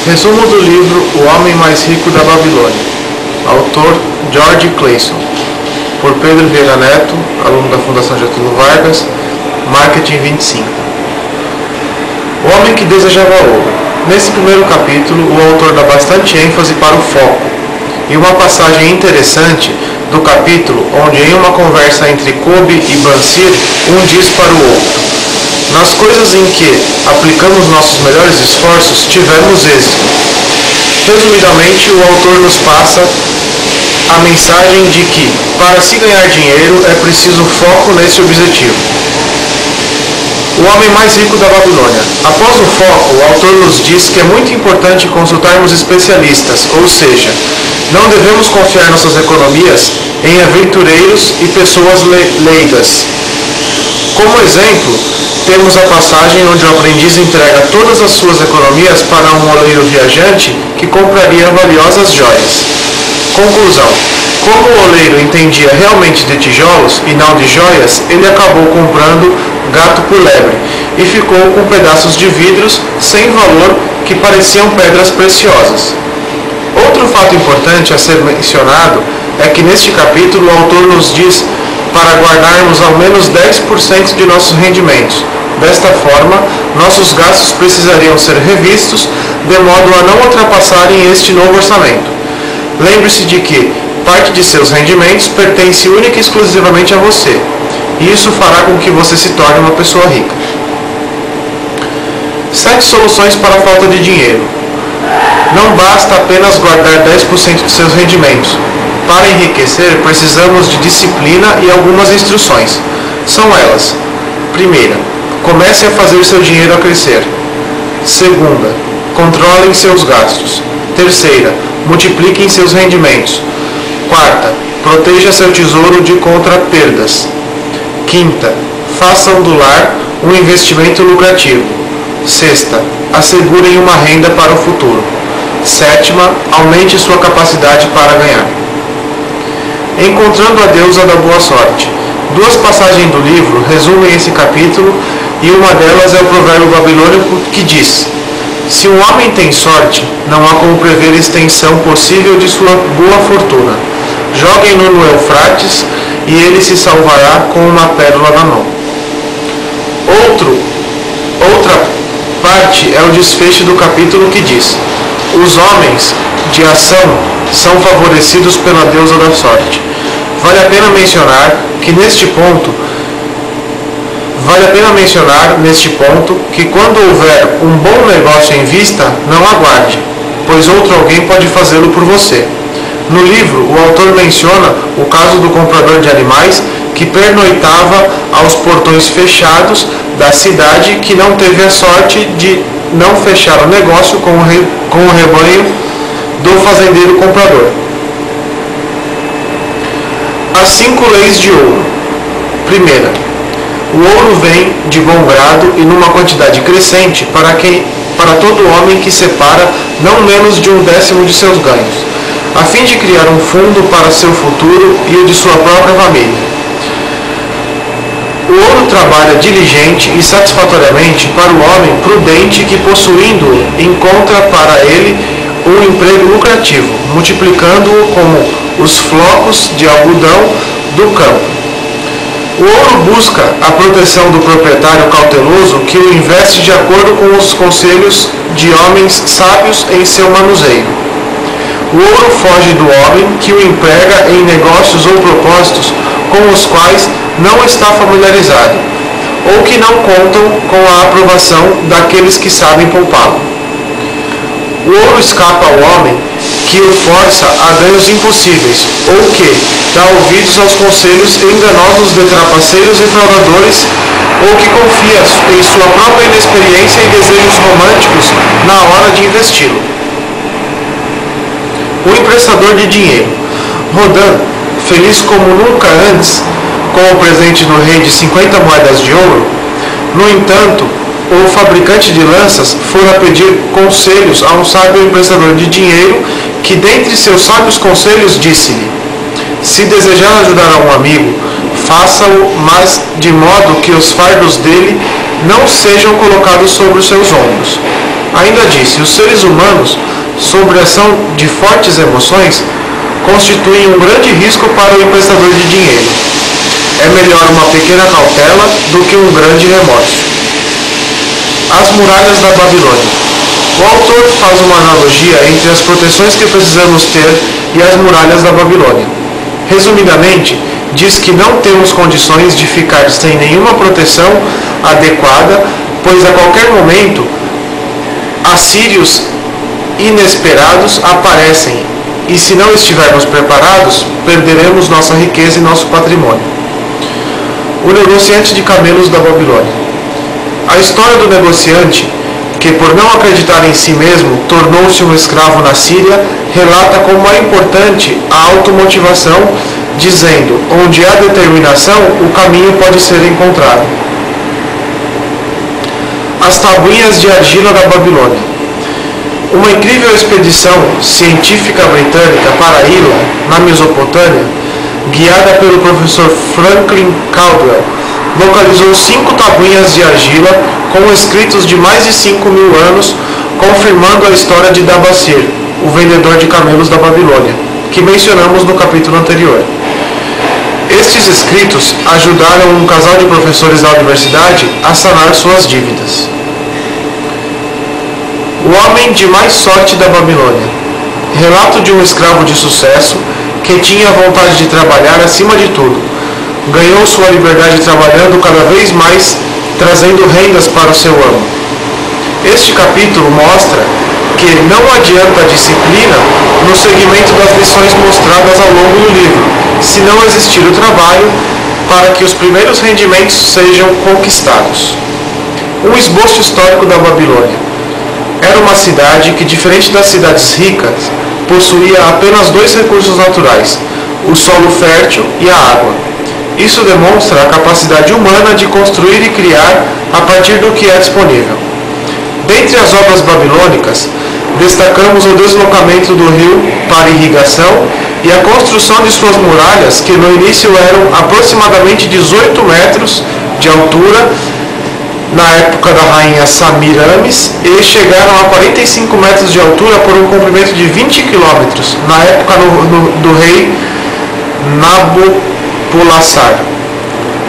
Resumo do livro O Homem Mais Rico da Babilônia. Autor George Clason. Por Pedro Vieira Neto, aluno da Fundação Getúlio Vargas, Marketing 25. O Homem que Desejava Ouro. Nesse primeiro capítulo, o autor dá bastante ênfase para o foco. E uma passagem interessante do capítulo, onde em uma conversa entre Kobe e Bansir, um diz para o outro: nas coisas em que aplicamos nossos melhores esforços, tivemos êxito. Resumidamente, o autor nos passa a mensagem de que, para se ganhar dinheiro, é preciso foco nesse objetivo. O homem mais rico da Babilônia. Após o foco, o autor nos diz que é muito importante consultarmos especialistas, ou seja, não devemos confiar nossas economias em aventureiros e pessoas leigas. Como exemplo, temos a passagem onde o aprendiz entrega todas as suas economias para um oleiro viajante que compraria valiosas joias. Conclusão: como o oleiro entendia realmente de tijolos e não de joias, ele acabou comprando gato por lebre e ficou com pedaços de vidros sem valor que pareciam pedras preciosas. Outro fato importante a ser mencionado é que neste capítulo o autor nos diz para guardarmos ao menos 10% de nossos rendimentos. Desta forma, nossos gastos precisariam ser revistos de modo a não ultrapassarem este novo orçamento. Lembre-se de que parte de seus rendimentos pertence única e exclusivamente a você, e isso fará com que você se torne uma pessoa rica. 7 soluções para a falta de dinheiro. Não basta apenas guardar 10% de seus rendimentos. Para enriquecer, precisamos de disciplina e algumas instruções. São elas: primeira, comece a fazer seu dinheiro a crescer. Segunda, controlem seus gastos. Terceira, multipliquem seus rendimentos. Quarta, proteja seu tesouro de contra perdas. Quinta, façam do lar um investimento lucrativo. Sexta, assegurem uma renda para o futuro. Sétima, aumente sua capacidade para ganhar. Encontrando a deusa da boa sorte. 2 passagens do livro resumem esse capítulo e uma delas é o provérbio babilônico que diz: se um homem tem sorte, não há como prever a extensão possível de sua boa fortuna. Joguem-no no Eufrates e ele se salvará com uma pérola na mão. Outra parte é o desfecho do capítulo que diz: os homens de ação são favorecidos pela deusa da sorte. Vale a pena mencionar neste ponto que quando houver um bom negócio em vista, não aguarde, pois outro alguém pode fazê-lo por você. No livro, o autor menciona o caso do comprador de animais que pernoitava aos portões fechados da cidade, que não teve a sorte de não fechar o negócio com o rebanho do fazendeiro comprador. As 5 leis de ouro. Primeira, o ouro vem de bom grado e numa quantidade crescente para todo homem que separa não menos de 1/10 de seus ganhos, a fim de criar um fundo para seu futuro e o de sua própria família. O ouro trabalha diligente e satisfatoriamente para o homem prudente que, possuindo-o, encontra para ele um emprego lucrativo, multiplicando-o como os flocos de algodão do campo. O ouro busca a proteção do proprietário cauteloso que o investe de acordo com os conselhos de homens sábios em seu manuseio. O ouro foge do homem que o emprega em negócios ou propósitos com os quais não está familiarizado, ou que não contam com a aprovação daqueles que sabem poupá-lo. O ouro escapa ao homem que o força a ganhos impossíveis, ou que dá ouvidos aos conselhos enganosos de trapaceiros e fraudadores, ou que confia em sua própria inexperiência e desejos românticos na hora de investi-lo. O emprestador de dinheiro. Rodin, feliz como nunca antes com o presente do rei de 50 moedas de ouro, no entanto, o fabricante de lanças fora pedir conselhos a um sábio emprestador de dinheiro, que dentre seus sábios conselhos disse-lhe: se desejar ajudar a um amigo, faça-o, mas de modo que os fardos dele não sejam colocados sobre os seus ombros. Ainda disse: os seres humanos, sob a ação de fortes emoções, constituem um grande risco para o emprestador de dinheiro. É melhor uma pequena cautela do que um grande remorso. As muralhas da Babilônia. O autor faz uma analogia entre as proteções que precisamos ter e as muralhas da Babilônia. Resumidamente, diz que não temos condições de ficar sem nenhuma proteção adequada, pois a qualquer momento assírios inesperados aparecem e, se não estivermos preparados, perderemos nossa riqueza e nosso patrimônio. O negociante de camelos da Babilônia. A história do negociante, que por não acreditar em si mesmo tornou-se um escravo na Síria, relata como é importante a automotivação, dizendo: onde há determinação, o caminho pode ser encontrado. As tabuinhas de argila da Babilônia. Uma incrível expedição científica britânica para Hilo, na Mesopotâmia, guiada pelo professor Franklin Caldwell, localizou 5 tabuinhas de argila com escritos de mais de 5.000 anos, confirmando a história de Dabasir, o vendedor de camelos da Babilônia, que mencionamos no capítulo anterior. Estes escritos ajudaram um casal de professores da universidade a sanar suas dívidas. O homem de mais sorte da Babilônia. Relato de um escravo de sucesso que tinha vontade de trabalhar acima de tudo. Ganhou sua liberdade trabalhando cada vez mais, trazendo rendas para o seu amo. Este capítulo mostra que não adianta a disciplina no seguimento das lições mostradas ao longo do livro, se não existir o trabalho para que os primeiros rendimentos sejam conquistados. Um esboço histórico da Babilônia. Era uma cidade que, diferente das cidades ricas, possuía apenas 2 recursos naturais: o solo fértil e a água. Isso demonstra a capacidade humana de construir e criar a partir do que é disponível. Dentre as obras babilônicas, destacamos o deslocamento do rio para irrigação e a construção de suas muralhas, que no início eram aproximadamente 18 metros de altura, na época da rainha Samiramis, e chegaram a 45 metros de altura por um comprimento de 20 quilômetros, na época do rei Nabopolassar.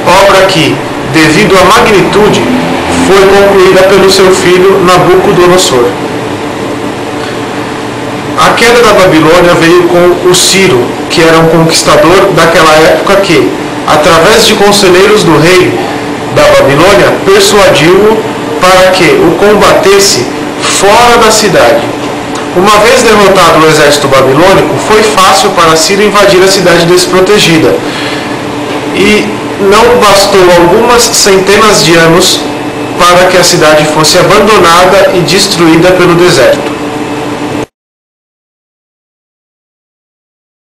Obra que, devido à magnitude, foi concluída pelo seu filho Nabucodonosor. A queda da Babilônia veio com o Ciro, que era um conquistador daquela época que, através de conselheiros do rei da Babilônia, persuadiu-o para que o combatesse fora da cidade. Uma vez derrotado o exército babilônico, foi fácil para Ciro invadir a cidade desprotegida, e não bastou algumas centenas de anos para que a cidade fosse abandonada e destruída pelo deserto.